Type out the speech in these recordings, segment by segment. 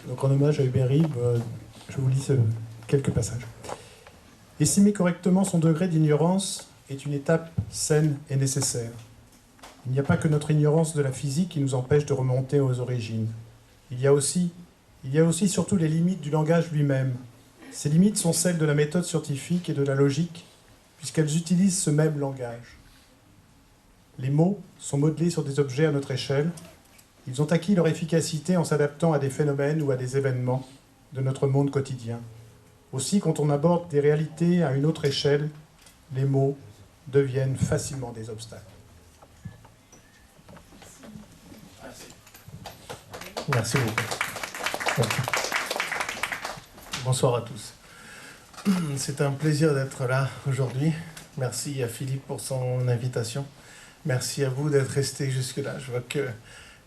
Donc en hommage à Hubert Reeves, je vous lis quelques passages. Estimer correctement son degré d'ignorance est une étape saine et nécessaire. Il n'y a pas que notre ignorance de la physique qui nous empêche de remonter aux origines. Il y a aussi surtout les limites du langage lui-même. Ces limites sont celles de la méthode scientifique et de la logique, puisqu'elles utilisent ce même langage. Les mots sont modelés sur des objets à notre échelle. Ils ont acquis leur efficacité en s'adaptant à des phénomènes ou à des événements de notre monde quotidien. Aussi, quand on aborde des réalités à une autre échelle, les mots deviennent facilement des obstacles. Merci beaucoup. Bonsoir à tous. C'est un plaisir d'être là aujourd'hui. Merci à Philippe pour son invitation. Merci à vous d'être restés jusque-là. Je vois que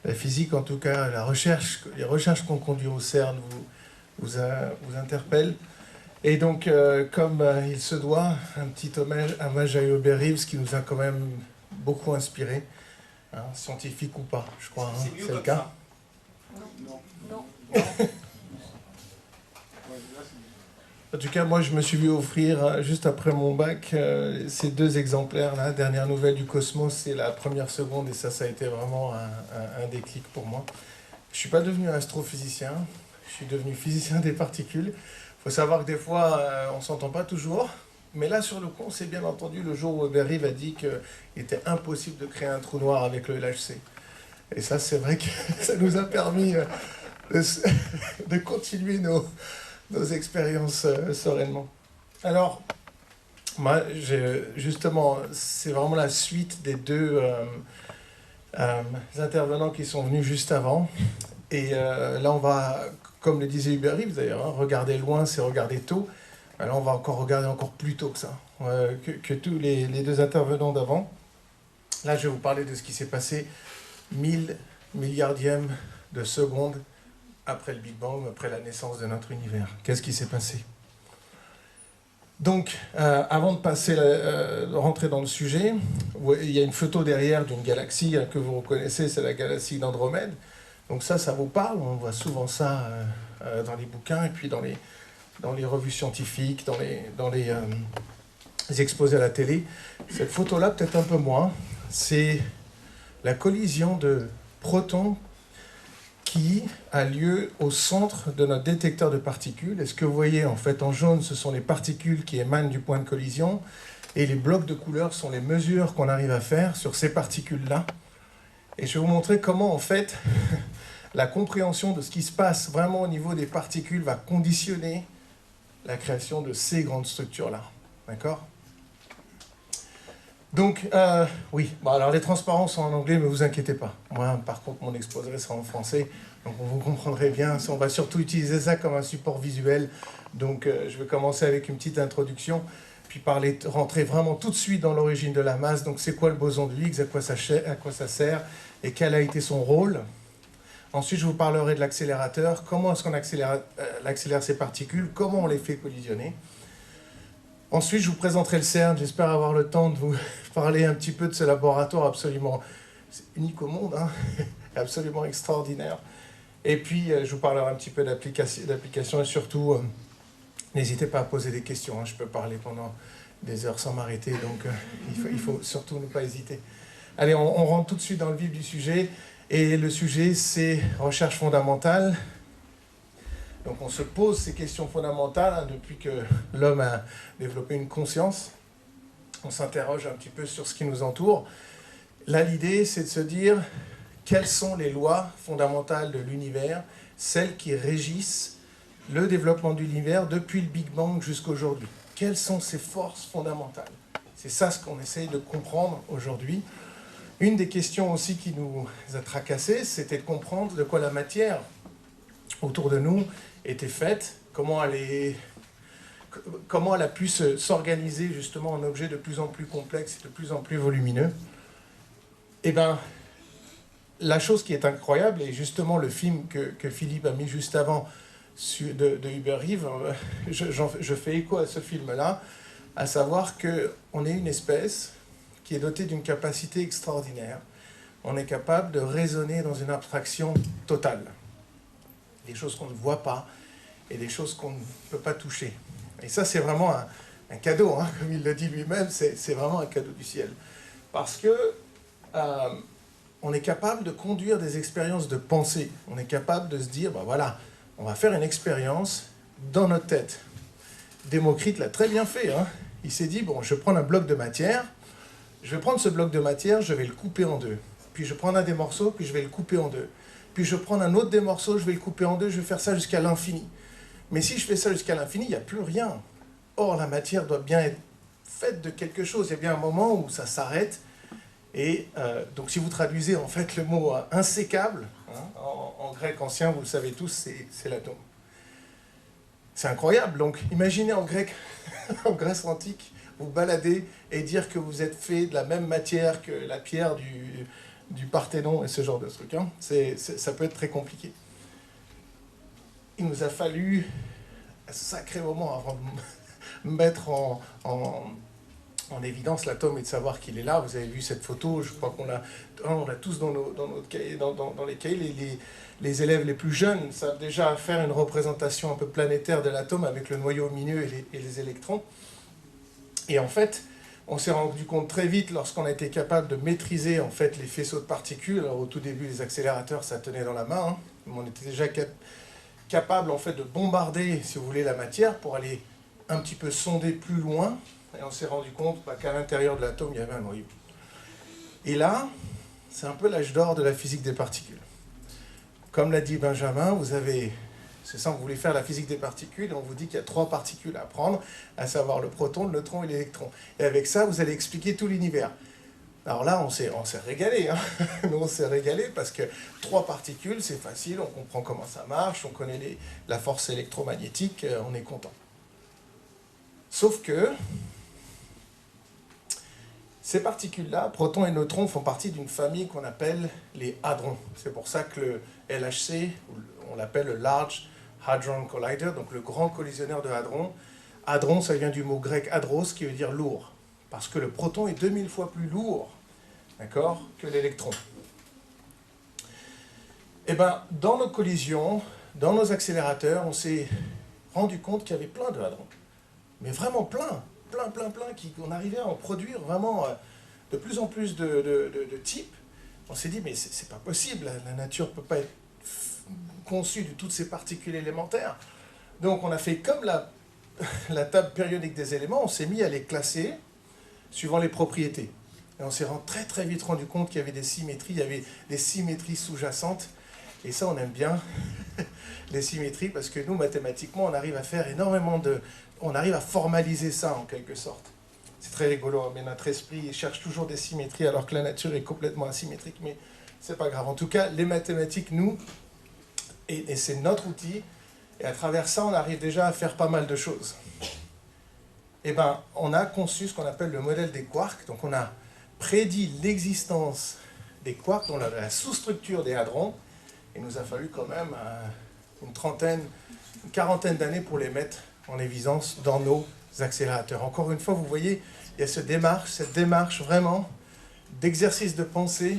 la physique, en tout cas, les recherches qu'on conduit au CERN vous interpellent. Et donc, comme il se doit, un petit hommage à Hubert Reeves qui nous a quand même beaucoup inspiré, hein, scientifique ou pas, je crois, hein, c'est le cas. Non. En tout cas, moi, je me suis vu offrir, juste après mon bac, ces 2 exemplaires-là, Dernière nouvelle du Cosmos, c'est la première seconde, et ça a été vraiment un déclic pour moi. Je ne suis pas devenu astrophysicien, je suis devenu physicien des particules. Il faut savoir que des fois, on ne s'entend pas toujours, mais là, sur le coup, c'est bien entendu le jour où Hubert Reeves a dit qu'il était impossible de créer un trou noir avec le LHC. Et ça, c'est vrai que ça nous a permis de continuer nos expériences sereinement. Alors, moi, justement, c'est vraiment la suite des 2 intervenants qui sont venus juste avant. Et là, on va, comme le disait Hubert Reeves d'ailleurs, hein, regarder loin, c'est regarder tôt. Là, on va regarder encore plus tôt que ça, que tous les 2 intervenants d'avant. Là, je vais vous parler de ce qui s'est passé 1000 milliardièmes de seconde après le Big Bang, après la naissance de notre univers. Qu'est-ce qui s'est passé? Donc, avant de rentrer dans le sujet, il y a une photo derrière d'une galaxie que vous reconnaissez, c'est la galaxie d'Andromède. Donc ça vous parle, on voit souvent ça dans les bouquins et puis dans les revues scientifiques, dans les exposés à la télé. Cette photo-là, peut-être un peu moins, c'est la collision de protons qui a lieu au centre de notre détecteur de particules. Et ce que vous voyez en fait en jaune, ce sont les particules qui émanent du point de collision, et les blocs de couleur sont les mesures qu'on arrive à faire sur ces particules-là. Et je vais vous montrer comment en fait la compréhension de ce qui se passe vraiment au niveau des particules va conditionner la création de ces grandes structures-là. D'accord ? Donc, oui, bon, alors les transparents sont en anglais, mais vous inquiétez pas. Moi, par contre, mon exposé sera en français, donc vous comprendrez bien. On va surtout utiliser ça comme un support visuel. Donc, je vais commencer avec une petite introduction, puis rentrer vraiment tout de suite dans l'origine de la masse. Donc, c'est quoi le boson de Higgs, à quoi ça sert, et quel a été son rôle. Ensuite, je vous parlerai de l'accélérateur. Comment est-ce qu'on accélère ces particules? Comment on les fait collisionner? Ensuite, je vous présenterai le CERN. J'espère avoir le temps de vous parler un petit peu de ce laboratoire absolument unique au monde, hein, absolument extraordinaire. Et puis, je vous parlerai un petit peu d'application et surtout, n'hésitez pas à poser des questions. Hein. Je peux parler pendant des heures sans m'arrêter, donc il faut surtout ne pas hésiter. Allez, on rentre tout de suite dans le vif du sujet. Et le sujet, c'est recherche fondamentale. Donc on se pose ces questions fondamentales hein, depuis que l'homme a développé une conscience. On s'interroge un petit peu sur ce qui nous entoure. Là, l'idée, c'est de se dire quelles sont les lois fondamentales de l'univers, celles qui régissent le développement de l'univers depuis le Big Bang jusqu'à aujourd'hui. Quelles sont ces forces fondamentales? C'est ça ce qu'on essaye de comprendre aujourd'hui. Une des questions aussi qui nous a tracassés, c'était de comprendre de quoi la matière autour de nous était faite, comment elle a pu s'organiser justement en objet de plus en plus complexe et de plus en plus volumineux. Eh bien, la chose qui est incroyable, et justement le film que Philippe a mis juste avant de Hubert Reeves, je fais écho à ce film-là, à savoir qu'on est une espèce qui est dotée d'une capacité extraordinaire on est capable de raisonner dans une abstraction totale. Des choses qu'on ne voit pas et des choses qu'on ne peut pas toucher. Et ça, c'est vraiment un cadeau, hein, comme il le dit lui-même, c'est vraiment un cadeau du ciel. Parce que on est capable de conduire des expériences de pensée. On est capable de se dire, ben voilà, on va faire une expérience dans notre tête. Démocrite l'a très bien fait, hein. Il s'est dit, bon, je vais prendre un bloc de matière, je vais prendre ce bloc de matière, je vais le couper en deux. Puis je prends un des morceaux, puis je vais le couper en deux. Puis je prends un autre des morceaux, je vais le couper en deux, je vais faire ça jusqu'à l'infini. Mais si je fais ça jusqu'à l'infini, il n'y a plus rien. Or, la matière doit bien être faite de quelque chose. Il y a bien un moment où ça s'arrête. Et donc, si vous traduisez en fait le mot insécable, hein, en grec ancien, vous le savez tous, c'est l'atome. C'est incroyable. Donc, imaginez en grec, en Grèce antique, vous balader et dire que vous êtes fait de la même matière que la pierre du Parthénon et ce genre de truc. Hein. Ça peut être très compliqué. Il nous a fallu un sacré moment avant de mettre en évidence l'atome et de savoir qu'il est là. Vous avez vu cette photo, je crois qu'on l'a tous dans notre cahier, dans les cahiers. Les élèves les plus jeunes savent déjà faire une représentation un peu planétaire de l'atome avec le noyau au milieu et les électrons. Et en fait, on s'est rendu compte très vite, lorsqu'on a été capable de maîtriser en fait les faisceaux de particules. Alors au tout début, les accélérateurs, ça tenait dans la main, hein, mais on était déjà capable en fait de bombarder, si vous voulez, la matière pour aller un petit peu sonder plus loin. Et on s'est rendu compte qu'à l'intérieur de l'atome, il y avait un noyau. Et là, c'est un peu l'âge d'or de la physique des particules. Comme l'a dit Benjamin, c'est ça, vous voulez faire la physique des particules, et on vous dit qu'il y a 3 particules à prendre, à savoir le proton, le neutron et l'électron. Et avec ça, vous allez expliquer tout l'univers. Alors là, on s'est régalé. Hein. Nous, on s'est régalé parce que 3 particules, c'est facile, on comprend comment ça marche, on connaît la force électromagnétique, on est content. Sauf que ces particules-là, protons et neutrons, font partie d'une famille qu'on appelle les hadrons. C'est pour ça que le LHC, on l'appelle le Large Hadron Collider, donc le grand collisionneur de hadrons. Hadron, ça vient du mot grec hadros, qui veut dire lourd. Parce que le proton est 2000 fois plus lourd, d'accord, que l'électron. Et bien, dans nos collisions, dans nos accélérateurs, on s'est rendu compte qu'il y avait plein de hadrons. Mais vraiment plein, qu'on arrivait à en produire vraiment de plus en plus de types. On s'est dit, mais c'est pas possible, la nature ne peut pas être conçue de toutes ces particules élémentaires. Donc on a fait comme la table périodique des éléments, on s'est mis à les classer suivant les propriétés. Et on s'est très très vite rendu compte qu'il y avait des symétries, il y avait des symétries sous-jacentes. Et ça, on aime bien les symétries, parce que nous, mathématiquement, on arrive à faire on arrive à formaliser ça, en quelque sorte. C'est très rigolo, mais notre esprit cherche toujours des symétries, alors que la nature est complètement asymétrique, mais c'est pas grave. En tout cas, les mathématiques, nous, et c'est notre outil, et à travers ça, on arrive déjà à faire pas mal de choses. Eh bien, on a conçu ce qu'on appelle le modèle des quarks, donc on a prédit l'existence des quarks, on a la sous-structure des hadrons. Il nous a fallu quand même une quarantaine d'années pour les mettre en évidence dans nos accélérateurs. Encore une fois, vous voyez, il y a cette démarche vraiment d'exercice de pensée,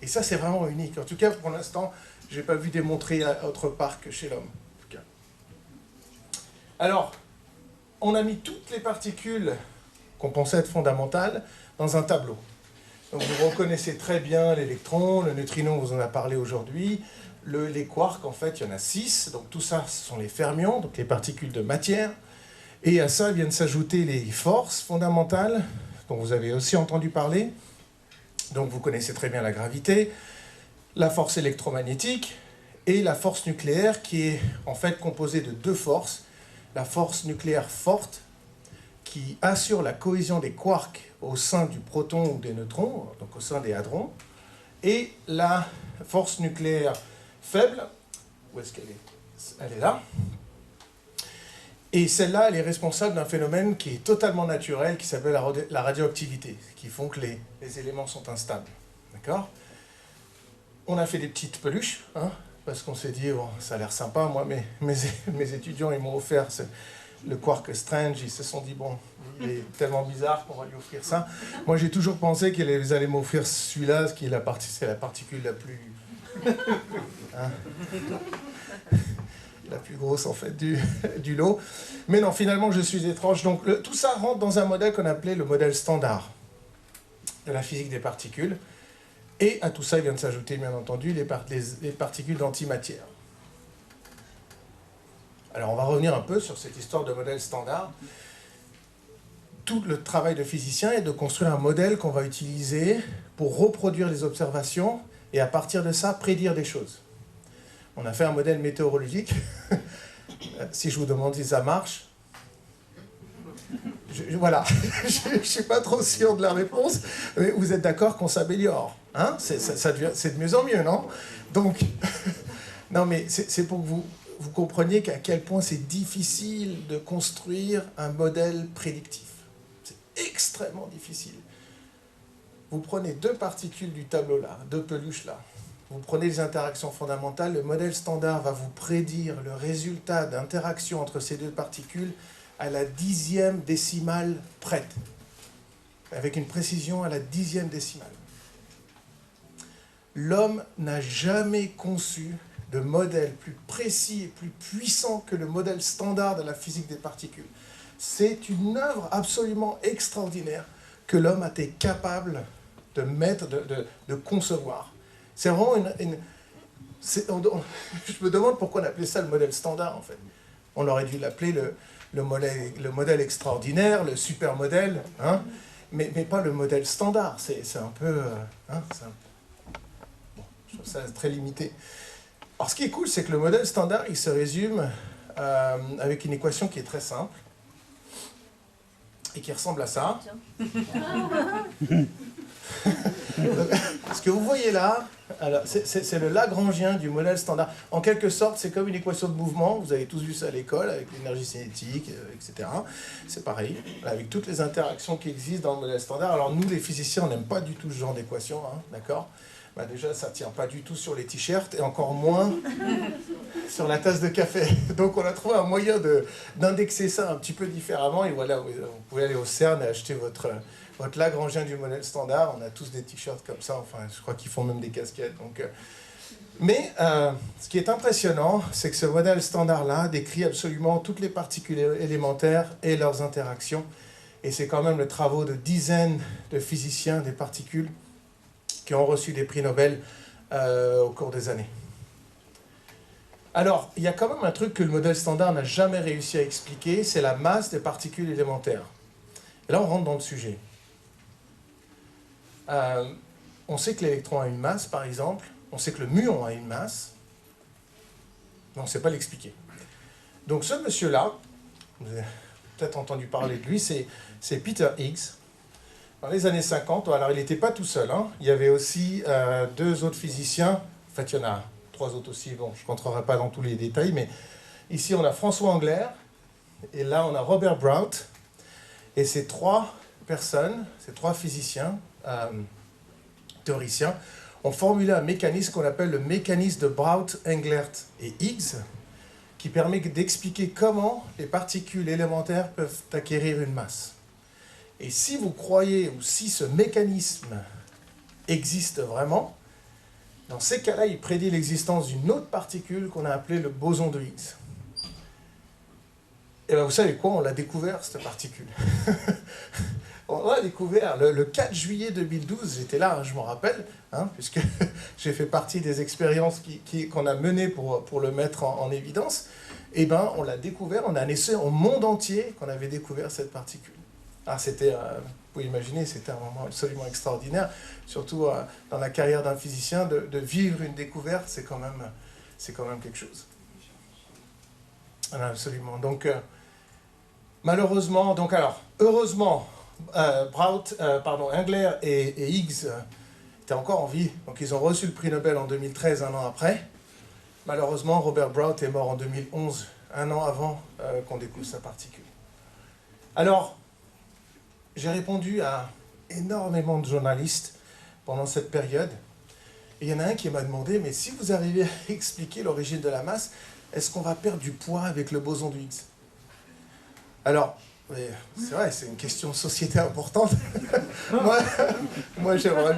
et ça c'est vraiment unique. En tout cas, pour l'instant, je n'ai pas vu démontrer autre part que chez l'homme. Alors, on a mis toutes les particules qu'on pensait être fondamentales dans un tableau. Donc vous reconnaissez très bien l'électron, le neutrino, on vous en a parlé aujourd'hui, les quarks, en fait, il y en a 6, donc tout ça, ce sont les fermions, donc les particules de matière, et à ça viennent s'ajouter les forces fondamentales, dont vous avez aussi entendu parler, donc vous connaissez très bien la gravité, la force électromagnétique, et la force nucléaire, qui est en fait composée de 2 forces, la force nucléaire forte, qui assure la cohésion des quarks au sein du proton ou des neutrons, donc au sein des hadrons, et la force nucléaire faible, où est-ce qu'elle est? Elle est là. Et celle-là, elle est responsable d'un phénomène qui est totalement naturel, qui s'appelle la radioactivité, qui font que les éléments sont instables. D'accord? On a fait des petites peluches, hein, parce qu'on s'est dit, oh, ça a l'air sympa, moi, mes étudiants, ils m'ont offert le quark Strange, ils se sont dit, bon, il est tellement bizarre qu'on va lui offrir ça. Moi, j'ai toujours pensé qu'ils allaient m'offrir celui-là, qui est c'est la particule la plus... hein, la plus grosse, en fait, du lot. Mais non, finalement, je suis étrange. Donc, tout ça rentre dans un modèle qu'on appelait le modèle standard de la physique des particules. Et à tout ça, il vient de s'ajouter, bien entendu, les particules d'antimatière. Alors, on va revenir un peu sur cette histoire de modèle standard. Tout le travail de physicien est de construire un modèle qu'on va utiliser pour reproduire les observations et à partir de ça, prédire des choses. On a fait un modèle météorologique. Si je vous demande si ça marche, voilà, je ne suis pas trop sûr de la réponse, mais vous êtes d'accord qu'on s'améliore, hein? C'est de mieux en mieux, non? Donc, non, mais c'est pour que vous compreniez qu'à quel point c'est difficile de construire un modèle prédictif. C'est extrêmement difficile. Vous prenez deux particules du tableau là, deux peluches là, vous prenez les interactions fondamentales, le modèle standard va vous prédire le résultat d'interaction entre ces deux particules à la 10e décimale prête, avec une précision à la 10e décimale. L'homme n'a jamais conçu de modèle plus précis et plus puissant que le modèle standard de la physique des particules. C'est une œuvre absolument extraordinaire que l'homme a été capable de concevoir. C'est vraiment je me demande pourquoi on appelait ça le modèle standard, en fait. On aurait dû l'appeler le modèle extraordinaire, le super modèle, hein, mais pas le modèle standard. C'est un peu... bon, je trouve ça très limité. Alors, ce qui est cool, c'est que le modèle standard, il se résume avec une équation qui est très simple et qui ressemble à ça. Ce que vous voyez là, c'est le Lagrangien du modèle standard. En quelque sorte, c'est comme une équation de mouvement. Vous avez tous vu ça à l'école, avec l'énergie cinétique, etc. C'est pareil, avec toutes les interactions qui existent dans le modèle standard. Alors nous, les physiciens, on n'aime pas du tout ce genre d'équation, hein, d'accord? Bah déjà, ça ne tient pas du tout sur les t-shirts, et encore moins sur la tasse de café. Donc on a trouvé un moyen d'indexer ça un petit peu différemment. Et voilà, vous pouvez aller au CERN et acheter votre Lagrangien du modèle standard. On a tous des t-shirts comme ça, enfin je crois qu'ils font même des casquettes. Donc, mais ce qui est impressionnant, c'est que ce modèle standard-là décrit absolument toutes les particules élémentaires et leurs interactions. Et c'est quand même le travail de dizaines de physiciens des particules qui ont reçu des prix Nobel au cours des années. Alors, il y a quand même un truc que le modèle standard n'a jamais réussi à expliquer, c'est la masse des particules élémentaires. Et là, on rentre dans le sujet. On sait que l'électron a une masse, par exemple. On sait que le muon a une masse. Mais on ne sait pas l'expliquer. Donc ce monsieur-là, vous avez peut-être entendu parler de lui, c'est Peter Higgs. Dans les années 50, alors il n'était pas tout seul, hein. Il y avait aussi deux autres physiciens. En fait, il y en a trois autres aussi. Bon, je ne rentrerai pas dans tous les détails, mais ici, on a François Englert. Et là, on a Robert Brout. Et ces trois personnes, ces trois physiciens, théoriciens, ont formulé un mécanisme qu'on appelle le mécanisme de Brout, Englert et Higgs, qui permet d'expliquer comment les particules élémentaires peuvent acquérir une masse. Et si vous croyez, ou si ce mécanisme existe vraiment, dans ces cas-là, il prédit l'existence d'une autre particule qu'on a appelée le boson de Higgs. Et bien vous savez quoi, on l'a découvert, cette particule. On l'a découvert le 4 juillet 2012, j'étais là, hein, je m'en rappelle, hein, puisque j'ai fait partie des expériences qu'on a menées pour le mettre en évidence. Et bien on l'a découvert, on a annoncé au monde entier qu'on avait découvert cette particule. Ah, c'était, vous pouvez imaginer, c'était un moment absolument extraordinaire, surtout dans la carrière d'un physicien, de vivre une découverte, c'est quand même quelque chose. Ah, absolument. Donc, malheureusement, donc alors, heureusement, Englert et Higgs étaient encore en vie, donc ils ont reçu le prix Nobel en 2013, un an après. Malheureusement, Robert Brout est mort en 2011, un an avant qu'on découvre sa particule. Alors, j'ai répondu à énormément de journalistes pendant cette période. Et il y en a un qui m'a demandé, mais si vous arrivez à expliquer l'origine de la masse, est-ce qu'on va perdre du poids avec le boson de Higgs? Alors, c'est vrai, c'est une question de société importante. moi j'aimerais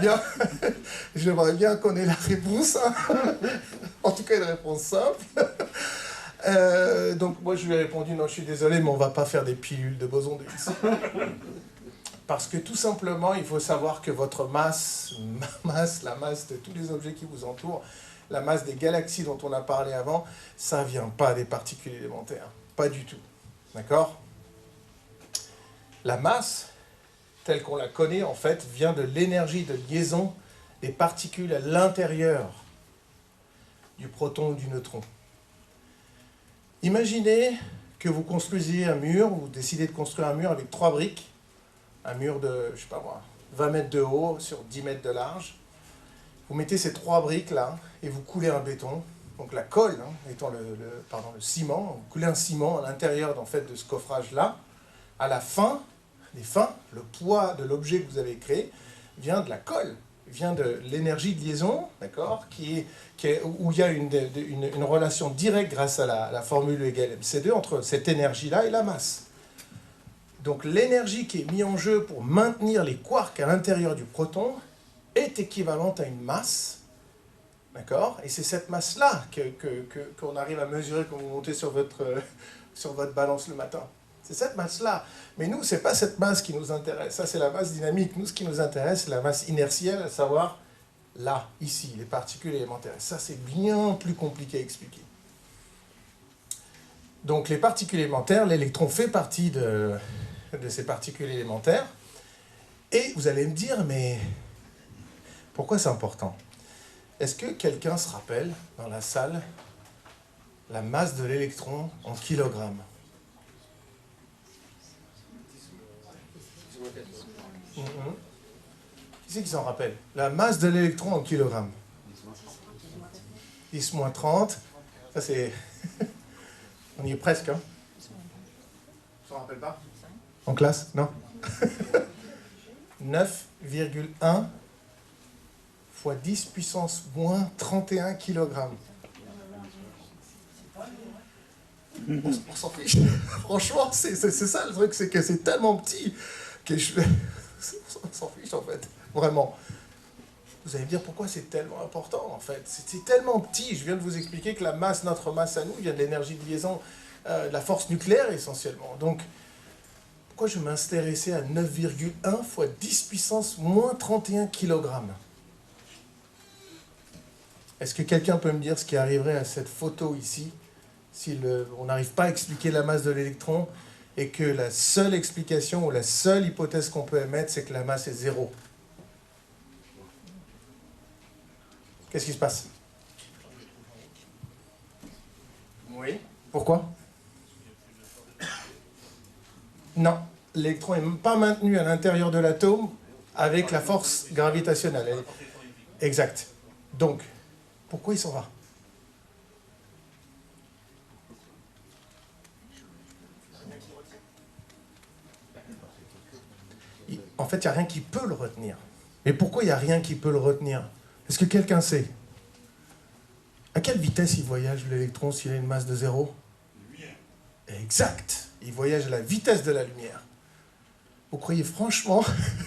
bien qu'on ait la réponse. Hein. En tout cas, une réponse simple. Donc, moi, je lui ai répondu, non, je suis désolé, mais on ne va pas faire des pilules de boson de Higgs. Parce que tout simplement, il faut savoir que votre masse, la masse de tous les objets qui vous entourent, la masse des galaxies dont on a parlé avant, ça ne vient pas des particules élémentaires. Pas du tout. D'accord ? La masse, telle qu'on la connaît, en fait, vient de l'énergie de liaison des particules à l'intérieur du proton ou du neutron. Imaginez que vous construisiez un mur, vous décidez de construire un mur avec 3 briques, un mur de, je sais pas moi, 20 mètres de haut sur 10 mètres de large. Vous mettez ces 3 briques là et vous coulez un béton, donc la colle étant le ciment, vous coulez un ciment à l'intérieur en fait, de ce coffrage là. À la fin, le poids de l'objet que vous avez créé vient de la colle, vient de l'énergie de liaison, d'accord, où il y a une relation directe grâce à la formule E égale mc2 entre cette énergie-là et la masse. Donc l'énergie qui est mise en jeu pour maintenir les quarks à l'intérieur du proton est équivalente à une masse, d'accord, et c'est cette masse-là qu'on arrive à mesurer quand vous montez sur votre balance le matin. C'est cette masse-là. Mais nous, ce n'est pas cette masse qui nous intéresse. Ça, c'est la masse dynamique. Nous, ce qui nous intéresse, c'est la masse inertielle, à savoir là, ici, les particules élémentaires. Ça, c'est bien plus compliqué à expliquer. Donc, les particules élémentaires, l'électron fait partie de ces particules élémentaires. Et vous allez me dire, mais pourquoi c'est important ? Est-ce que quelqu'un se rappelle, dans la salle, la masse de l'électron en kilogrammes ? Qui c'est qui s'en rappelle? La masse de l'électron en kilogrammes. 10-30. Ça c'est... On y est presque, hein? Tu t'en rappelles pas? En classe? Non? 9,1 fois 10 puissance moins 31 kilogrammes. On s'en fiche. Franchement, c'est ça le truc, c'est que c'est tellement petit que on s'en fiche en fait, vraiment. Vous allez me dire pourquoi c'est tellement important en fait. C'est tellement petit. Je viens de vous expliquer que la masse, notre masse à nous, vient de l'énergie de liaison, de la force nucléaire essentiellement. Donc, pourquoi je m'intéressais à 9,1 fois 10 puissance moins 31 kilogrammes? Est-ce que quelqu'un peut me dire ce qui arriverait à cette photo ici si on n'arrive pas à expliquer la masse de l'électron et que la seule explication ou la seule hypothèse qu'on peut émettre, c'est que la masse est 0. Qu'est-ce qui se passe? Oui. Pourquoi? Non, l'électron n'est même pas maintenu à l'intérieur de l'atome avec la force gravitationnelle. Exact. Donc, pourquoi il s'en va? En fait, il n'y a rien qui peut le retenir. Et pourquoi il n'y a rien qui peut le retenir? Est-ce que quelqu'un sait? À quelle vitesse il voyage l'électron s'il a une masse de 0? Exact. Il voyage à la vitesse de la lumière. Vous croyez franchement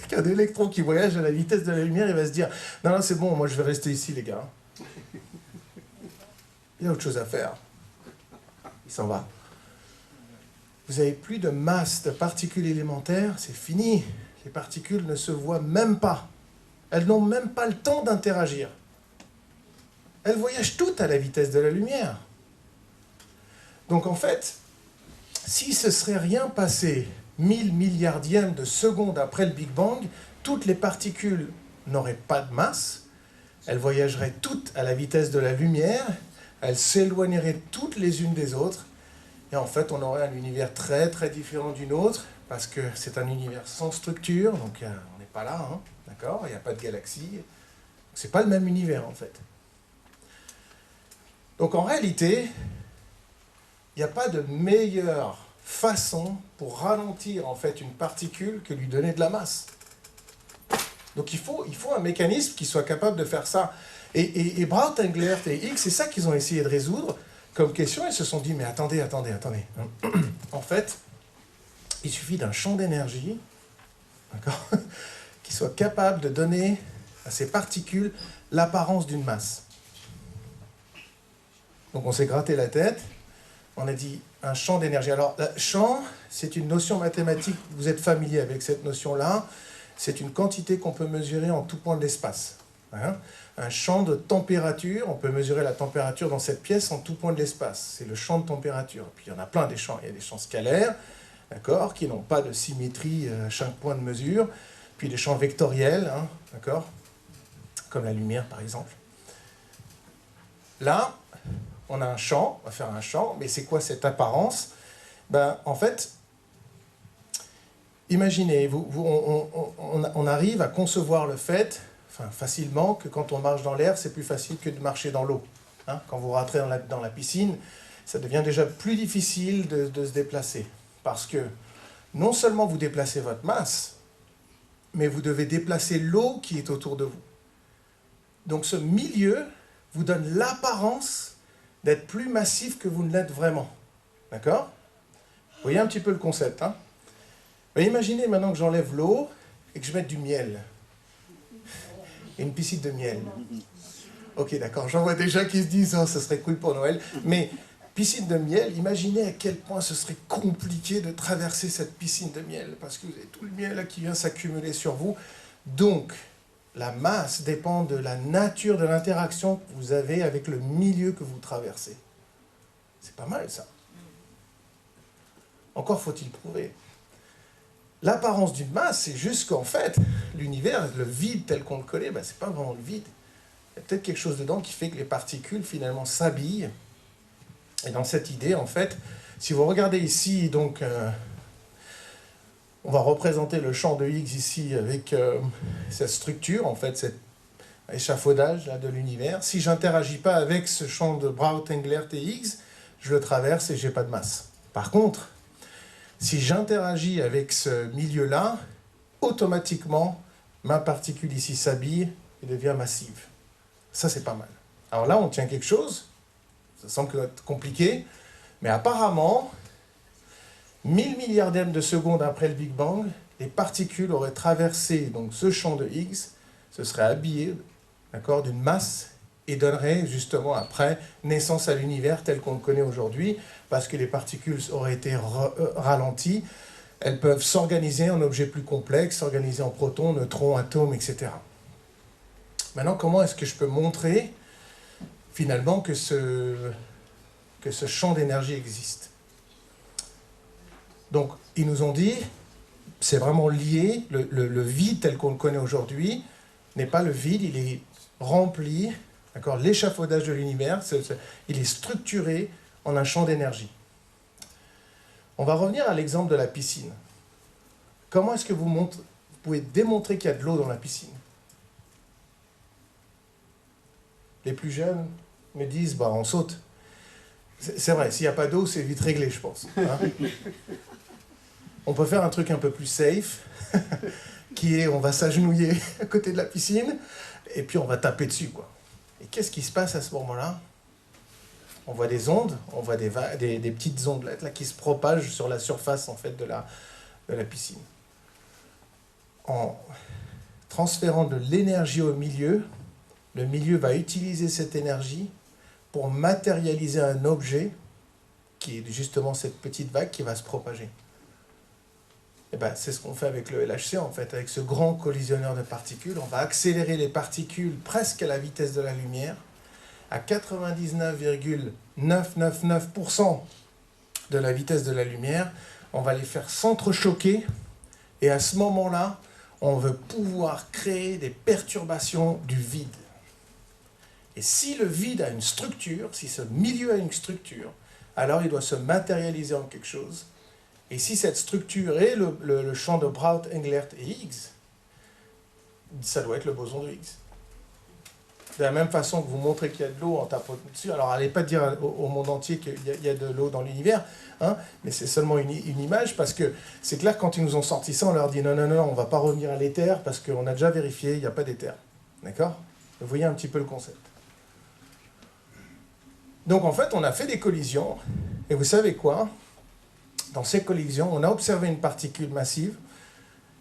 qu'un électron qui voyage à la vitesse de la lumière, il va se dire « Non, non, c'est bon, moi je vais rester ici, les gars. » Il y a autre chose à faire. Il s'en va. Vous n'avez plus de masse de particules élémentaires, c'est fini. Les particules ne se voient même pas. Elles n'ont même pas le temps d'interagir. Elles voyagent toutes à la vitesse de la lumière. Donc en fait, si ce serait rien passé 1000 milliardièmes de seconde après le Big Bang, toutes les particules n'auraient pas de masse, elles voyageraient toutes à la vitesse de la lumière, elles s'éloigneraient toutes les unes des autres, et en fait on aurait un univers très très différent du nôtre, parce que c'est un univers sans structure, donc on n'est pas là, hein, d'accord? Il n'y a pas de galaxie, c'est pas le même univers en fait. Donc en réalité, il n'y a pas de meilleure façon pour ralentir en fait une particule que lui donner de la masse. Donc il faut un mécanisme qui soit capable de faire ça. Et Braut, Englert et Higgs, c'est ça qu'ils ont essayé de résoudre comme question. Ils se sont dit, mais attendez. En fait, il suffit d'un champ d'énergie, d'accord, qui soit capable de donner à ces particules l'apparence d'une masse. Donc on s'est gratté la tête, on a dit un champ d'énergie. Alors, champ, c'est une notion mathématique, vous êtes familier avec cette notion-là, c'est une quantité qu'on peut mesurer en tout point de l'espace. Hein? Un champ de température, on peut mesurer la température dans cette pièce en tout point de l'espace. C'est le champ de température. Puis il y en a plein des champs. Il y a des champs scalaires, d'accord, qui n'ont pas de symétrie à chaque point de mesure. Puis des champs vectoriels, hein, d'accord, comme la lumière par exemple. Là, on a un champ, on va faire un champ, mais c'est quoi cette apparence? Ben, en fait, imaginez, on arrive à concevoir le fait, enfin facilement, que quand on marche dans l'air, c'est plus facile que de marcher dans l'eau. Hein? Quand vous rentrez dans la piscine, ça devient déjà plus difficile de se déplacer. Parce que non seulement vous déplacez votre masse, mais vous devez déplacer l'eau qui est autour de vous. Donc ce milieu vous donne l'apparence d'être plus massif que vous ne l'êtes vraiment. D'accord? Vous voyez un petit peu le concept, hein? Mais imaginez maintenant que j'enlève l'eau et que je mette du miel. Et une piscine de miel. Ok, d'accord, j'en vois déjà qui se disent « Oh, ce serait cool pour Noël ». Mais piscine de miel, imaginez à quel point ce serait compliqué de traverser cette piscine de miel, parce que vous avez tout le miel là qui vient s'accumuler sur vous. Donc, la masse dépend de la nature de l'interaction que vous avez avec le milieu que vous traversez. C'est pas mal, ça. Encore faut-il prouver. L'apparence d'une masse, c'est juste qu'en fait, l'univers, le vide tel qu'on le connaît, ben, c'est pas vraiment le vide. Il y a peut-être quelque chose dedans qui fait que les particules, finalement, s'habillent. Et dans cette idée, en fait, si vous regardez ici, donc... on va représenter le champ de Higgs ici avec cette structure, en fait, cet échafaudage là, de l'univers. Si je n'interagis pas avec ce champ de Brout, Englert et Higgs, je le traverse et je n'ai pas de masse. Par contre, si j'interagis avec ce milieu-là, automatiquement, ma particule ici s'habille et devient massive. Ça, c'est pas mal. Alors là, on tient quelque chose, ça semble être compliqué, mais apparemment... 1000 milliardièmes de seconde après le Big Bang, les particules auraient traversé donc, ce champ de Higgs, se seraient habillées d'une masse et donneraient justement après naissance à l'univers tel qu'on le connaît aujourd'hui, parce que les particules auraient été ralenties, elles peuvent s'organiser en objets plus complexes, s'organiser en protons, neutrons, atomes, etc. Maintenant, comment est-ce que je peux montrer finalement que ce champ d'énergie existe? Donc, ils nous ont dit, c'est vraiment lié, le vide tel qu'on le connaît aujourd'hui n'est pas le vide, il est rempli, d'accord, l'échafaudage de l'univers, il est structuré en un champ d'énergie. On va revenir à l'exemple de la piscine. Comment est-ce que vous pouvez démontrer qu'il y a de l'eau dans la piscine? Les plus jeunes me disent, bah, on saute. C'est vrai, s'il n'y a pas d'eau, c'est vite réglé, je pense. Hein. On peut faire un truc un peu plus safe, qui est on va s'agenouiller à côté de la piscine, et puis on va taper dessus, quoi. Et qu'est-ce qui se passe à ce moment-là? On voit des ondes, on voit des petites ondelettes là, qui se propagent sur la surface en fait, de la piscine. En transférant de l'énergie au milieu, le milieu va utiliser cette énergie pour matérialiser un objet qui est justement cette petite vague qui va se propager. Et ben, c'est ce qu'on fait avec le LHC, en fait, avec ce grand collisionneur de particules. On va accélérer les particules presque à la vitesse de la lumière, à 99,999% de la vitesse de la lumière. On va les faire s'entrechoquer, et à ce moment-là, on veut pouvoir créer des perturbations du vide. Et si le vide a une structure, si ce milieu a une structure, alors il doit se matérialiser en quelque chose. Et si cette structure est le champ de Brout, Englert et Higgs, ça doit être le boson de Higgs. De la même façon que vous montrez qu'il y a de l'eau en tapant dessus, alors allez pas dire au monde entier qu'il y a de l'eau dans l'univers, hein, mais c'est seulement une image, parce que c'est clair, quand ils nous ont sorti ça, on leur dit non, non, non, on ne va pas revenir à l'éther, parce qu'on a déjà vérifié, il n'y a pas d'éther. D'accord? Vous voyez un petit peu le concept. Donc en fait, on a fait des collisions, et vous savez quoi? dans ces collisions, on a observé une particule massive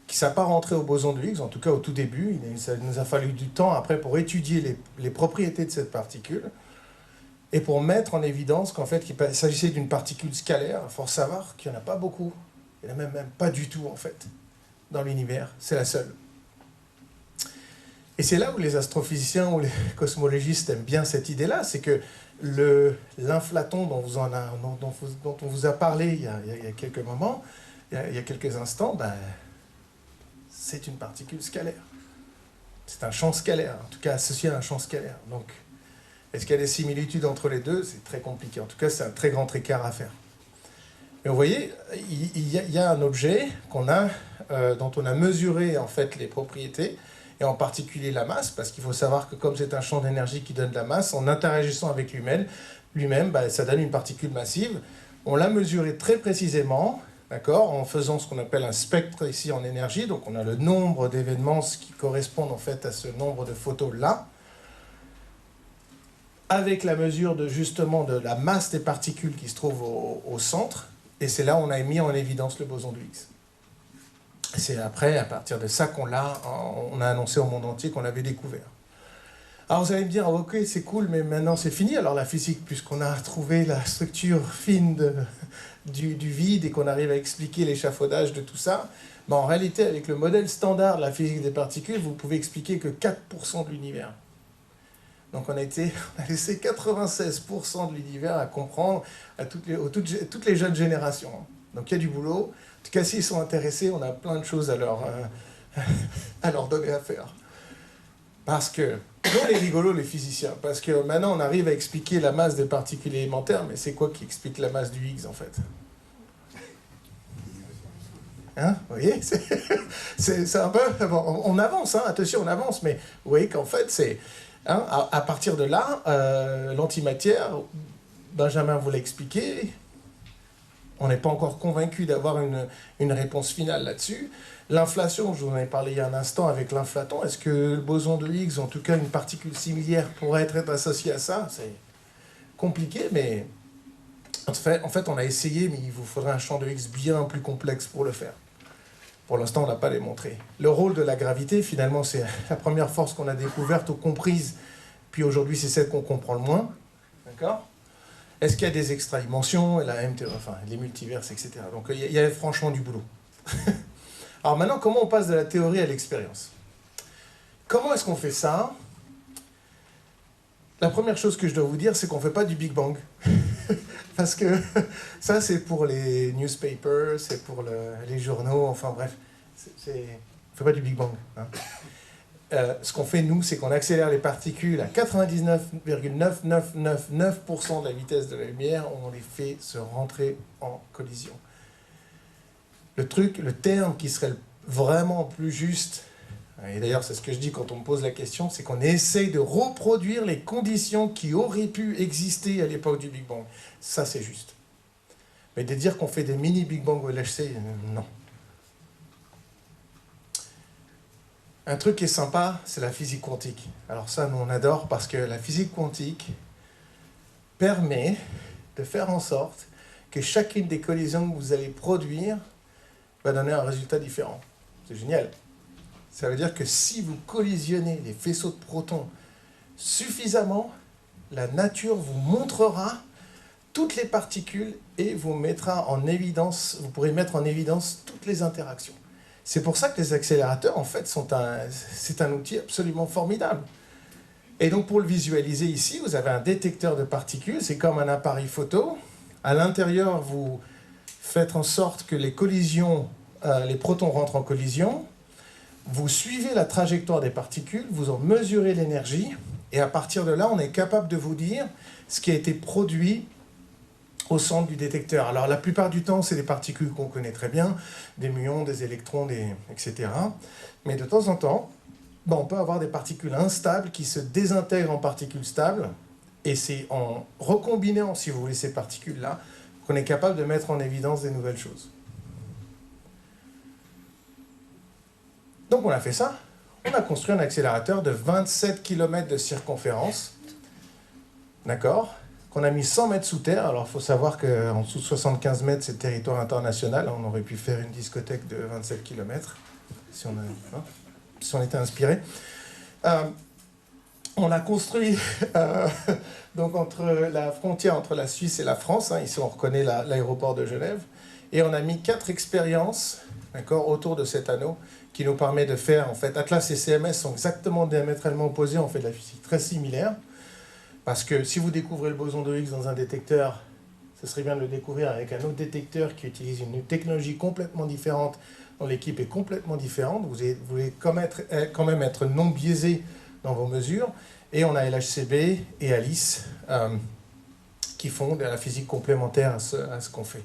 qui ne s'est pas rentrée au boson de Higgs, en tout cas au tout début. Ça nous a fallu du temps après pour étudier les propriétés de cette particule et pour mettre en évidence qu'en fait, il s'agissait d'une particule scalaire. Il faut savoir qu'il n'y en a pas beaucoup. Il n'y en a même pas du tout, en fait, dans l'univers. C'est la seule. Et c'est là où les astrophysiciens ou les cosmologistes aiment bien cette idée-là, c'est que l'inflaton dont on vous a parlé il y a quelques moments, il y a quelques instants, ben, c'est une particule scalaire. C'est un champ scalaire, en tout cas associé à un champ scalaire. Donc, est-ce qu'il y a des similitudes entre les deux? C'est très compliqué. En tout cas, c'est un très grand écart à faire. Mais vous voyez, il y a un objet dont on a mesuré en fait les propriétés, et en particulier la masse, parce qu'il faut savoir que comme c'est un champ d'énergie qui donne de la masse, en interagissant avec lui-même, bah, ça donne une particule massive. On l'a mesuré très précisément, d'accord, en faisant ce qu'on appelle un spectre ici en énergie. Donc on a le nombre d'événements qui correspondent en fait à ce nombre de photos-là, avec la mesure justement de la masse des particules qui se trouvent au centre. Et c'est là où on a mis en évidence le boson de Higgs. C'est après, à partir de ça, on a annoncé au monde entier qu'on l'avait découvert. Alors vous allez me dire, ok, c'est cool, mais maintenant c'est fini. Alors la physique, puisqu'on a trouvé la structure fine du vide et qu'on arrive à expliquer l'échafaudage de tout ça, mais en réalité, avec le modèle standard de la physique des particules, vous pouvez expliquer que 4% de l'univers. Donc on a laissé 96% de l'univers à comprendre à toutes les jeunes générations. Donc il y a du boulot. En tout cas, s'ils sont intéressés, on a plein de choses à leur donner à faire. Parce que, nous, on est rigolos, les physiciens, parce que maintenant, on arrive à expliquer la masse des particules élémentaires, mais c'est quoi qui explique la masse du Higgs, en fait? Hein? Vous voyez? C'est un peu... Bon, on avance, hein, attention, on avance, mais vous voyez qu'en fait, c'est... Hein, à partir de là, l'antimatière, Benjamin vous l'a expliqué, on n'est pas encore convaincu d'avoir une réponse finale là-dessus. L'inflation, je vous en ai parlé il y a un instant avec l'inflaton, est-ce que le boson de Higgs, en tout cas une particule similaire, pourrait être associée à ça? C'est compliqué, mais en fait, on a essayé, mais il vous faudrait un champ de Higgs bien plus complexe pour le faire. Pour l'instant, on n'a pas démontré. Le rôle de la gravité, finalement, c'est la première force qu'on a découverte ou comprise, puis aujourd'hui, c'est celle qu'on comprend le moins. D'accord ? Est-ce qu'il y a des extra-dimensions, les multiverses, etc. Donc il y a franchement du boulot. Alors maintenant, comment on passe de la théorie à l'expérience? Comment est-ce qu'on fait ça? La première chose que je dois vous dire, c'est qu'on ne fait pas du Big Bang. Parce que ça, c'est pour les newspapers, c'est pour les journaux, enfin bref. On ne fait pas du Big Bang. Hein. Ce qu'on fait, nous, c'est qu'on accélère les particules à 99,9999% de la vitesse de la lumière, on les fait se rentrer en collision. Le terme qui serait vraiment plus juste, et d'ailleurs c'est ce que je dis quand on me pose la question, c'est qu'on essaye de reproduire les conditions qui auraient pu exister à l'époque du Big Bang. Ça, c'est juste. Mais de dire qu'on fait des mini Big Bang au LHC, non. Un truc qui est sympa, c'est la physique quantique. Alors ça, nous, on adore parce que la physique quantique permet de faire en sorte que chacune des collisions que vous allez produire va donner un résultat différent. C'est génial. Ça veut dire que si vous collisionnez les faisceaux de protons suffisamment, la nature vous montrera toutes les particules et vous mettra en évidence, vous pourrez mettre en évidence toutes les interactions. C'est pour ça que les accélérateurs, en fait, c'est un outil absolument formidable. Et donc, pour le visualiser ici, vous avez un détecteur de particules, c'est comme un appareil photo. À l'intérieur, vous faites en sorte que les protons rentrent en collision. Vous suivez la trajectoire des particules, vous en mesurez l'énergie, et à partir de là, on est capable de vous dire ce qui a été produit au centre du détecteur. Alors la plupart du temps, c'est des particules qu'on connaît très bien, des muons, des électrons, etc. Mais de temps en temps, on peut avoir des particules instables qui se désintègrent en particules stables, et c'est en recombinant, si vous voulez, ces particules-là, qu'on est capable de mettre en évidence des nouvelles choses. Donc on a fait ça, on a construit un accélérateur de 27 km de circonférence, d'accord, qu'on a mis 100 mètres sous terre. Alors, il faut savoir qu'en dessous de 75 mètres, c'est territoire international. On aurait pu faire une discothèque de 27 km si on était inspiré. On l'a construit donc entre la frontière entre la Suisse et la France. Ici, on reconnaît l'aéroport de Genève. Et on a mis 4 expériences, d'accord, autour de cet anneau qui nous permet de faire, en fait, Atlas et CMS sont exactement diamétralement opposés. On fait de la physique très similaire. Parce que si vous découvrez le boson de Higgs dans un détecteur, ce serait bien de le découvrir avec un autre détecteur qui utilise une technologie complètement différente, dont l'équipe est complètement différente. Vous voulez quand même être non biaisé dans vos mesures. Et on a LHCb et Alice qui font de la physique complémentaire à ce qu'on fait.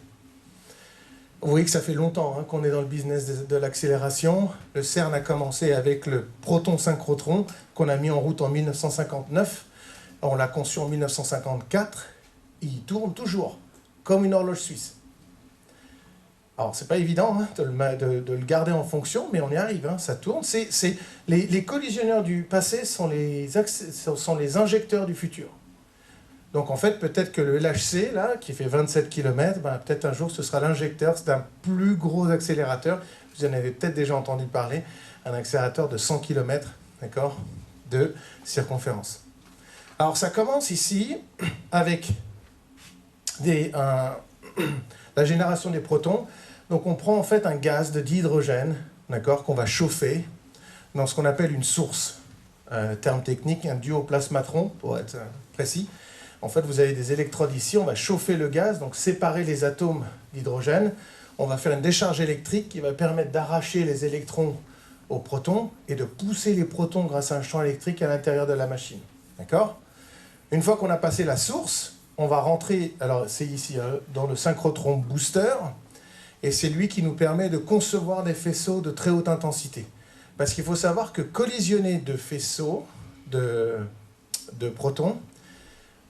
Vous voyez que ça fait longtemps qu'on est dans le business de l'accélération. Le CERN a commencé avec le proton-synchrotron qu'on a mis en route en 1959. On l'a conçu en 1954. Il tourne toujours, comme une horloge suisse. Alors, c'est pas évident de le garder en fonction, mais on y arrive, ça tourne. Les collisionneurs du passé sont les injecteurs du futur. Donc, en fait, peut-être que le LHC, là, qui fait 27 km, peut-être un jour, ce sera l'injecteur d'un plus gros accélérateur. Vous en avez peut-être déjà entendu parler, un accélérateur de 100 km, d'accord, de circonférence. Alors, ça commence ici avec la génération des protons. Donc, on prend en fait un gaz d'hydrogène, d'accord, qu'on va chauffer dans ce qu'on appelle une source. Terme technique, un duoplasmatron, pour être précis. En fait, vous avez des électrodes ici, on va chauffer le gaz, donc séparer les atomes d'hydrogène. On va faire une décharge électrique qui va permettre d'arracher les électrons aux protons et de pousser les protons grâce à un champ électrique à l'intérieur de la machine. D'accord ? Une fois qu'on a passé la source, on va rentrer, alors c'est ici, dans le synchrotron booster, et c'est lui qui nous permet de concevoir des faisceaux de très haute intensité. Parce qu'il faut savoir que collisionner de faisceaux de protons,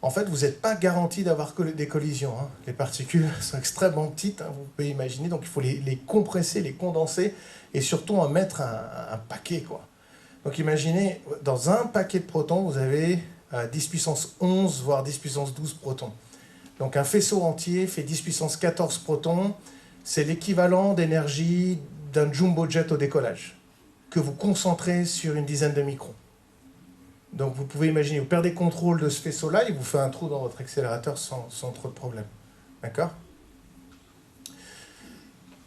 en fait, vous n'êtes pas garanti d'avoir des collisions. Les particules sont extrêmement petites, vous pouvez imaginer, donc il faut les compresser, les condenser, et surtout en mettre un paquet, quoi. Donc imaginez, dans un paquet de protons, vous avez 10 puissance 11, voire 10 puissance 12 protons. Donc un faisceau entier fait 10 puissance 14 protons, c'est l'équivalent d'énergie d'un jumbo jet au décollage, que vous concentrez sur une dizaine de microns. Donc vous pouvez imaginer, vous perdez contrôle de ce faisceau-là, il vous fait un trou dans votre accélérateur sans trop de problème. D'accord ?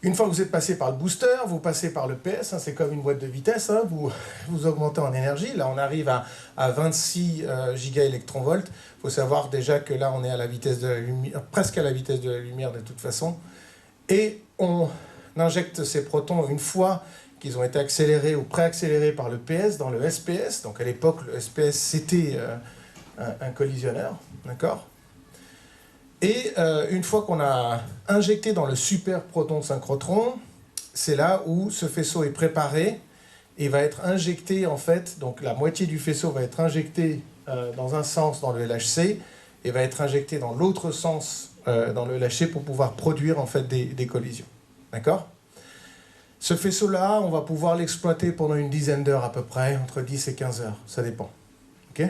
Une fois que vous êtes passé par le booster, vous passez par le PS, c'est comme une boîte de vitesse, vous augmentez en énergie. Là, on arrive à 26 gigaélectronvolts. Il faut savoir déjà que là, on est à la vitesse de la lumière, presque à la vitesse de la lumière de toute façon. Et on injecte ces protons une fois qu'ils ont été accélérés ou préaccélérés par le PS dans le SPS. Donc à l'époque, le SPS, c'était un collisionneur, d'accord ? Et une fois qu'on a injecté dans le super proton synchrotron, c'est là où ce faisceau est préparé et va être injecté, en fait, donc la moitié du faisceau va être injecté dans un sens dans le LHC et va être injecté dans l'autre sens dans le LHC pour pouvoir produire, en fait, des collisions. D'accord ? Ce faisceau-là, on va pouvoir l'exploiter pendant une dizaine d'heures à peu près, entre 10 et 15 heures, ça dépend. Ok ?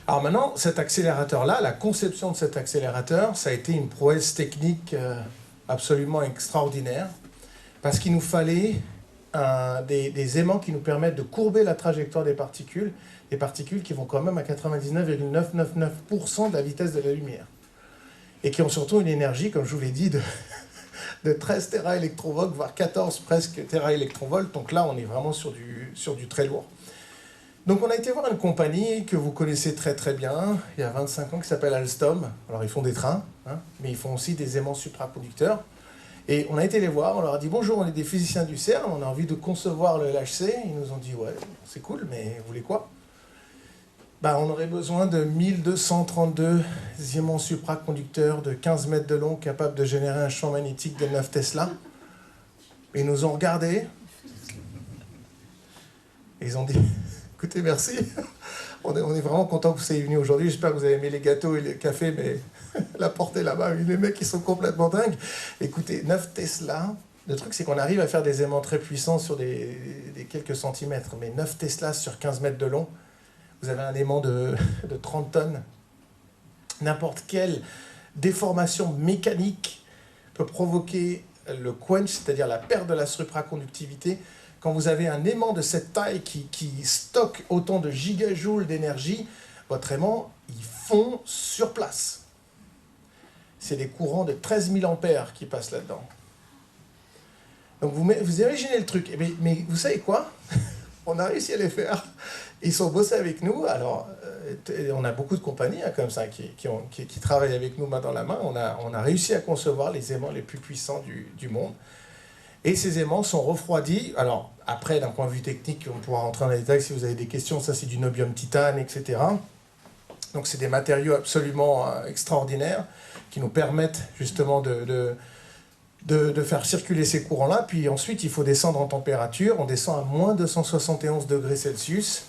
Alors maintenant, cet accélérateur-là, la conception de cet accélérateur, ça a été une prouesse technique absolument extraordinaire, parce qu'il nous fallait des aimants qui nous permettent de courber la trajectoire des particules qui vont quand même à 99,999% de la vitesse de la lumière, et qui ont surtout une énergie, comme je vous l'ai dit, de 13 téraélectronvolts, voire 14 presque téraélectronvolts. Donc là, on est vraiment sur du très lourd. Donc on a été voir une compagnie que vous connaissez très très bien, il y a 25 ans, qui s'appelle Alstom. Alors ils font des trains, mais ils font aussi des aimants supraconducteurs. Et on a été les voir, on leur a dit « Bonjour, on est des physiciens du CERN, on a envie de concevoir le LHC. » Ils nous ont dit « Ouais, c'est cool, mais vous voulez quoi ?» On aurait besoin de 1232 aimants supraconducteurs de 15 mètres de long capables de générer un champ magnétique de 9 Tesla. Et ils nous ont regardés. Et ils ont dit « Écoutez, merci. On est vraiment content que vous soyez venus aujourd'hui. J'espère que vous avez aimé les gâteaux et les cafés, mais la portée là-bas, les mecs, ils sont complètement dingues. Écoutez, 9 Tesla, le truc, c'est qu'on arrive à faire des aimants très puissants sur des quelques centimètres, mais 9 Tesla sur 15 mètres de long, vous avez un aimant de 30 tonnes. N'importe quelle déformation mécanique peut provoquer le quench, c'est-à-dire la perte de la supraconductivité. Quand vous avez un aimant de cette taille qui stocke autant de gigajoules d'énergie, votre aimant, il fond sur place. C'est des courants de 13 000 ampères qui passent là-dedans. Donc vous imaginez le truc. Mais vous savez quoi? On a réussi à les faire. Ils sont bossés avec nous. Alors, on a beaucoup de compagnies comme ça qui travaillent avec nous main dans la main. On a réussi à concevoir les aimants les plus puissants du monde. Et ces aimants sont refroidis. Alors, après, d'un point de vue technique, on pourra rentrer dans les détails si vous avez des questions. Ça, c'est du niobium titane, etc. Donc, c'est des matériaux absolument extraordinaires qui nous permettent justement de faire circuler ces courants-là. Puis ensuite, il faut descendre en température. On descend à moins 271 degrés Celsius.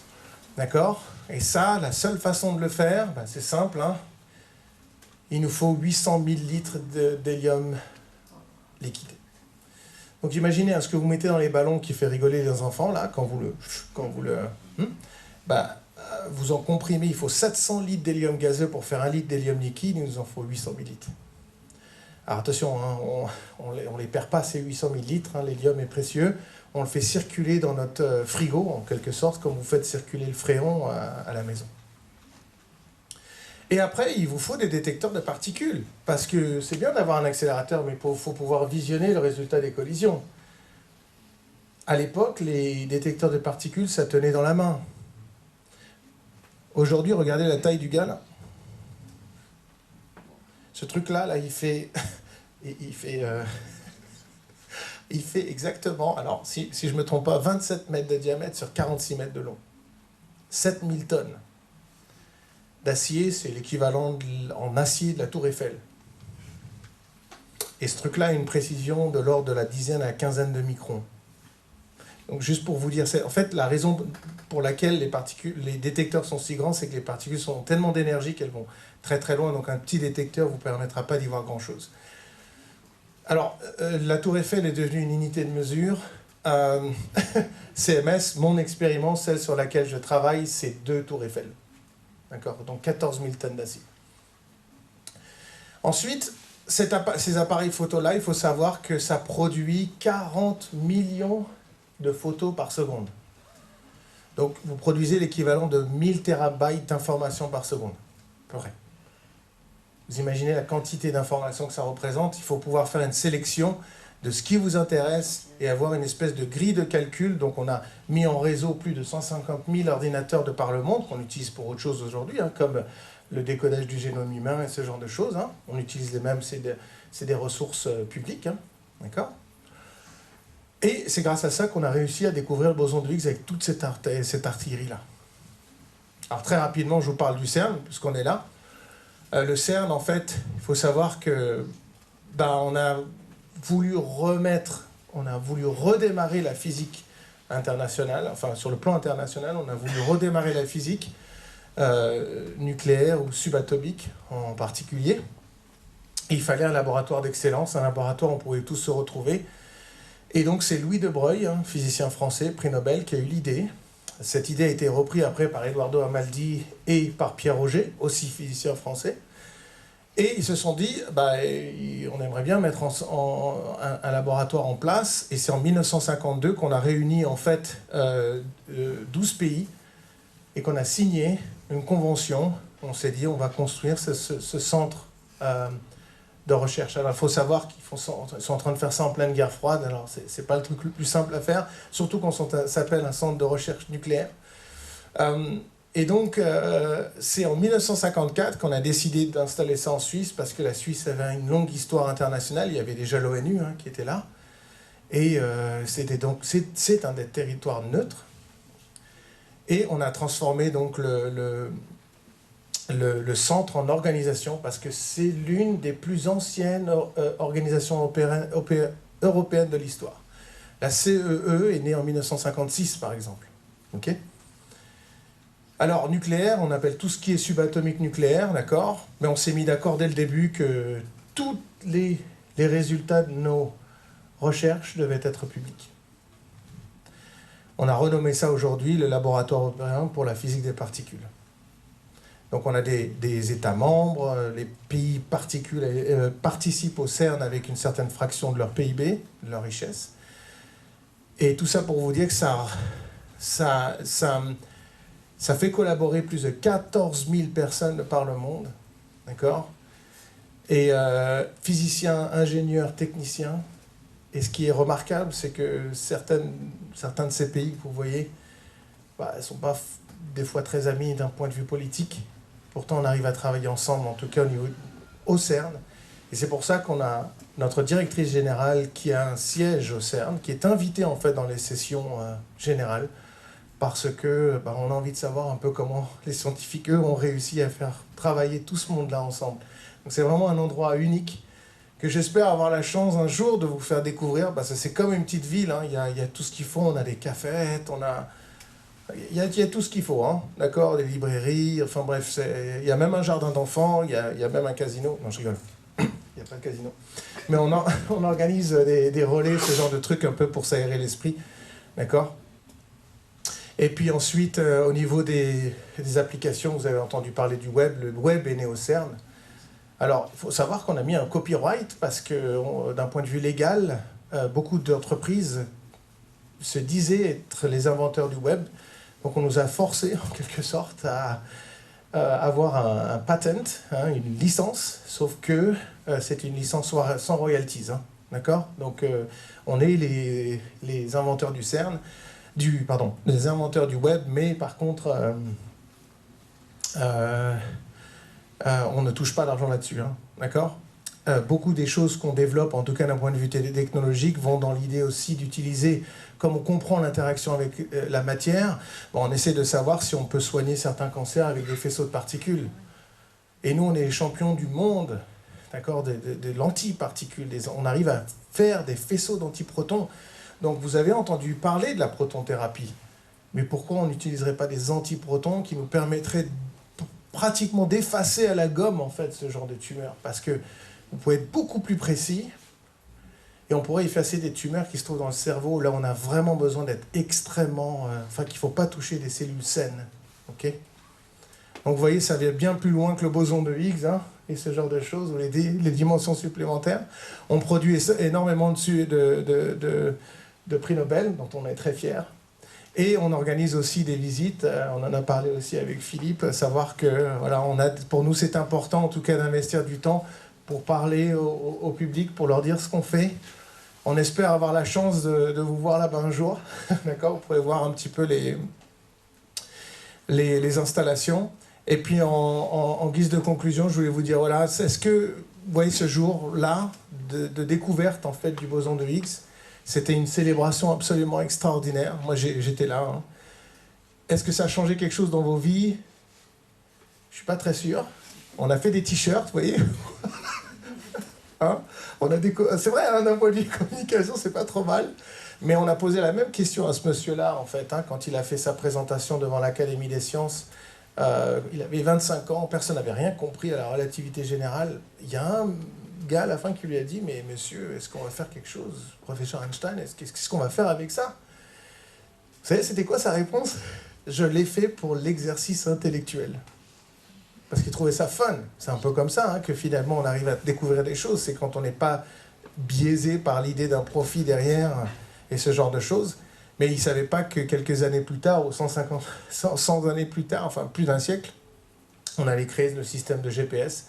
D'accord? Et ça, la seule façon de le faire, c'est simple. Hein. Il nous faut 800 000 litres d'hélium liquide. Donc imaginez ce que vous mettez dans les ballons qui fait rigoler les enfants, là, quand vous vous en comprimez, il faut 700 litres d'hélium gazeux pour faire 1 litre d'hélium liquide, il nous en faut 800 000 litres. Alors attention, hein, on ne les perd pas ces 800 000 litres, hein, l'hélium est précieux, on le fait circuler dans notre frigo, en quelque sorte, comme vous faites circuler le fréon à la maison. Et après, il vous faut des détecteurs de particules, parce que c'est bien d'avoir un accélérateur, mais il faut pouvoir visionner le résultat des collisions. À l'époque, les détecteurs de particules, ça tenait dans la main. Aujourd'hui, regardez la taille du gars, là. Ce truc-là, il fait exactement, alors si je ne me trompe pas, 27 mètres de diamètre sur 46 mètres de long. 7000 tonnes. D'acier, c'est l'équivalent en acier de la tour Eiffel. Et ce truc-là a une précision de l'ordre de la dizaine à la quinzaine de microns. Donc juste pour vous dire, en fait, la raison pour laquelle les détecteurs sont si grands, c'est que les particules ont tellement d'énergie qu'elles vont très très loin, donc un petit détecteur ne vous permettra pas d'y voir grand-chose. Alors, la tour Eiffel est devenue une unité de mesure. CMS, mon expérience, celle sur laquelle je travaille, c'est 2 tours Eiffel. D'accord? Donc 14 000 tonnes d'acier. Ensuite, ces appareils photo-là, il faut savoir que ça produit 40 millions de photos par seconde. Donc vous produisez l'équivalent de 1000 terabytes d'informations par seconde, à peu près. Vous imaginez la quantité d'informations que ça représente. Il faut pouvoir faire une sélection de ce qui vous intéresse et avoir une espèce de grille de calcul. Donc on a mis en réseau plus de 150 000 ordinateurs de par le monde qu'on utilise pour autre chose aujourd'hui, hein, comme le décodage du génome humain et ce genre de choses. Hein. On utilise les mêmes, c'est des ressources publiques. Hein, d'accord ? Et c'est grâce à ça qu'on a réussi à découvrir le boson de Higgs avec toute cette artillerie-là. Alors très rapidement, je vous parle du CERN, puisqu'on est là. Le CERN, en fait, il faut savoir que on a voulu redémarrer la physique internationale, enfin sur le plan international, on a voulu redémarrer la physique nucléaire ou subatomique en particulier. Et il fallait un laboratoire d'excellence, un laboratoire où on pouvait tous se retrouver. Et donc c'est Louis de Broglie, physicien français, prix Nobel, qui a eu l'idée. Cette idée a été reprise après par Eduardo Amaldi et par Pierre Auger, aussi physicien français. Et ils se sont dit, on aimerait bien mettre un laboratoire en place. Et c'est en 1952 qu'on a réuni en fait 12 pays et qu'on a signé une convention. On s'est dit, on va construire ce centre de recherche. Alors il faut savoir qu'ils sont en train de faire ça en pleine guerre froide. Alors c'est pas le truc le plus simple à faire, surtout quand ça s'appelle un centre de recherche nucléaire. Et donc, c'est en 1954 qu'on a décidé d'installer ça en Suisse, parce que la Suisse avait une longue histoire internationale. Il y avait déjà l'ONU qui était là. Et c'est un des territoires neutres. Et on a transformé donc le centre en organisation, parce que c'est l'une des plus anciennes organisations européennes de l'histoire. La CEE est née en 1956, par exemple. OK ? Alors, nucléaire, on appelle tout ce qui est subatomique nucléaire, d'accord ? Mais on s'est mis d'accord dès le début que tous les résultats de nos recherches devaient être publics. On a renommé ça aujourd'hui le Laboratoire européen pour la physique des particules. Donc on a des États membres, les pays participent au CERN avec une certaine fraction de leur PIB, de leur richesse. Et tout ça pour vous dire que ça fait collaborer plus de 14 000 personnes de par le monde, d'accord? Et physiciens, ingénieurs, techniciens. Et ce qui est remarquable, c'est que certains de ces pays que vous voyez, ne sont pas des fois très amis d'un point de vue politique. Pourtant, on arrive à travailler ensemble, en tout cas au CERN. Et c'est pour ça qu'on a notre directrice générale qui a un siège au CERN, qui est invitée en fait dans les sessions générales, parce que on a envie de savoir un peu comment les scientifiques, eux, ont réussi à faire travailler tout ce monde-là ensemble. Donc c'est vraiment un endroit unique que j'espère avoir la chance un jour de vous faire découvrir, parce que c'est comme une petite ville, hein. Il y a tout ce qu'il faut, on a des cafettes, il y a tout ce qu'il faut, hein. D'accord, des librairies, enfin bref, il y a même un jardin d'enfants, il y a même un casino. Non, je rigole, il n'y a pas de casino. Mais on organise des relais, ce genre de trucs un peu pour s'aérer l'esprit, d'accord. Et puis ensuite, au niveau des applications, vous avez entendu parler du web, le web est né au CERN. Alors, il faut savoir qu'on a mis un copyright parce que, d'un point de vue légal, beaucoup d'entreprises se disaient être les inventeurs du web. Donc, on nous a forcé, en quelque sorte, à avoir un patent, hein, une licence, sauf que c'est une licence sans royalties. Hein, d'accord? Donc, on est les inventeurs du CERN, les inventeurs du web, mais par contre, on ne touche pas d'argent là-dessus, hein, d'accord? Beaucoup des choses qu'on développe, en tout cas d'un point de vue technologique, vont dans l'idée aussi d'utiliser, comme on comprend l'interaction avec la matière, on essaie de savoir si on peut soigner certains cancers avec des faisceaux de particules. Et nous, on est les champions du monde, d'accord, de l'antiparticule. On arrive à faire des faisceaux d'antiprotons. Donc vous avez entendu parler de la protonthérapie. Mais pourquoi on n'utiliserait pas des antiprotons qui nous permettraient pratiquement d'effacer à la gomme, en fait, ce genre de tumeur? Parce que vous pouvez être beaucoup plus précis et on pourrait effacer des tumeurs qui se trouvent dans le cerveau. Là, on a vraiment besoin d'être extrêmement... qu'il ne faut pas toucher des cellules saines. Okay, donc, vous voyez, ça vient bien plus loin que le boson de Higgs, hein, et ce genre de choses, ou les dimensions supplémentaires. On produit énormément de prix Nobel, dont on est très fiers. Et on organise aussi des visites, on en a parlé aussi avec Philippe, savoir que voilà, pour nous c'est important en tout cas d'investir du temps pour parler au public, pour leur dire ce qu'on fait. On espère avoir la chance de vous voir là-bas un jour, d'accord? Vous pourrez voir un petit peu les installations. Et puis en guise de conclusion, je voulais vous dire, voilà, est-ce que vous voyez ce jour-là de découverte en fait du boson de Higgs? C'était une célébration absolument extraordinaire. Moi, j'étais là. Hein. Est-ce que ça a changé quelque chose dans vos vies? Je ne suis pas très sûr. On a fait des t-shirts, vous voyez. Hein, c'est vrai, hein, d'un point de vue communication, c'est pas trop mal. Mais on a posé la même question à ce monsieur-là, en fait, hein, quand il a fait sa présentation devant l'Académie des sciences. Il avait 25 ans, personne n'avait rien compris à la relativité générale. Il y a un gars à la fin qui lui a dit, mais monsieur, est-ce qu'on va faire quelque chose? Professeur Einstein, qu'est-ce qu'on va faire avec ça? Vous savez, c'était quoi sa réponse? Je l'ai fait pour l'exercice intellectuel. Parce qu'il trouvait ça fun. C'est un peu comme ça, hein, que finalement on arrive à découvrir des choses. C'est quand on n'est pas biaisé par l'idée d'un profit derrière et ce genre de choses. Mais il ne savait pas que quelques années plus tard, ou 100 années plus tard, enfin plus d'un siècle, on allait créer le système de GPS,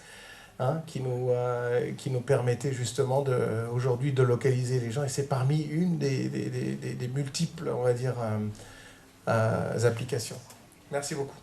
hein, qui nous permettait justement aujourd'hui de localiser les gens. Et c'est parmi une des multiples, on va dire, applications. Merci beaucoup.